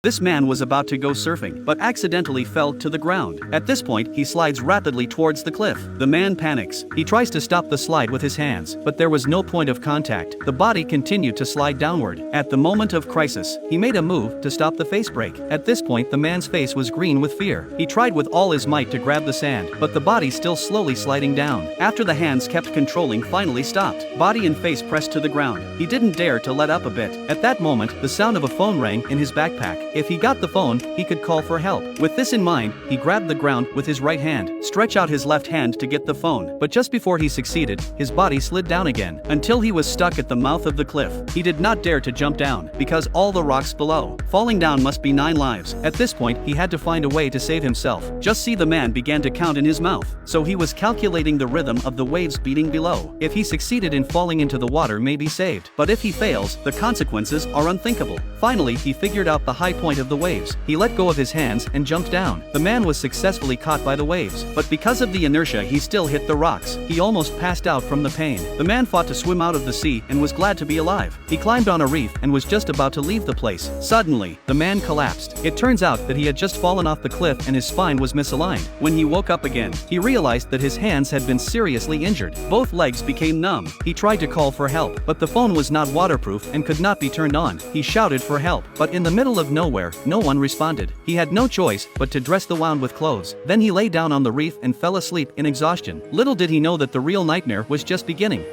This man was about to go surfing, but accidentally fell to the ground. At this point, he slides rapidly towards the cliff. The man panics. He tries to stop the slide with his hands, but there was no point of contact. The body continued to slide downward. At the moment of crisis, he made a move to stop the face break. At this point, the man's face was green with fear. He tried with all his might to grab the sand, but the body still slowly sliding down. After the hands kept controlling finally stopped, body and face pressed to the ground. He didn't dare to let up a bit. At that moment, the sound of a phone rang in his backpack. If he got the phone, he could call for help. With this in mind, he grabbed the ground with his right hand, stretch out his left hand to get the phone. But just before he succeeded, his body slid down again, until he was stuck at the mouth of the cliff. He did not dare to jump down, because all the rocks below. Falling down must be 9 lives. At this point, he had to find a way to save himself. Just see the man began to count in his mouth. So he was calculating the rhythm of the waves beating below. If he succeeded in falling into the water, may be saved. But if he fails, the consequences are unthinkable. Finally, he figured out the high point of the waves. He let go of his hands and jumped down. The man was successfully caught by the waves, but because of the inertia he still hit the rocks. He almost passed out from the pain. The man fought to swim out of the sea and was glad to be alive. He climbed on a reef and was just about to leave the place. Suddenly, the man collapsed. It turns out that he had just fallen off the cliff and his spine was misaligned. When he woke up again, he realized that his hands had been seriously injured. Both legs became numb. He tried to call for help, but the phone was not waterproof and could not be turned on. He shouted for help, but in the middle of nowhere, no one responded. He had no choice but to dress the wound with clothes. Then he lay down on the reef and fell asleep in exhaustion. Little did he know that the real nightmare was just beginning.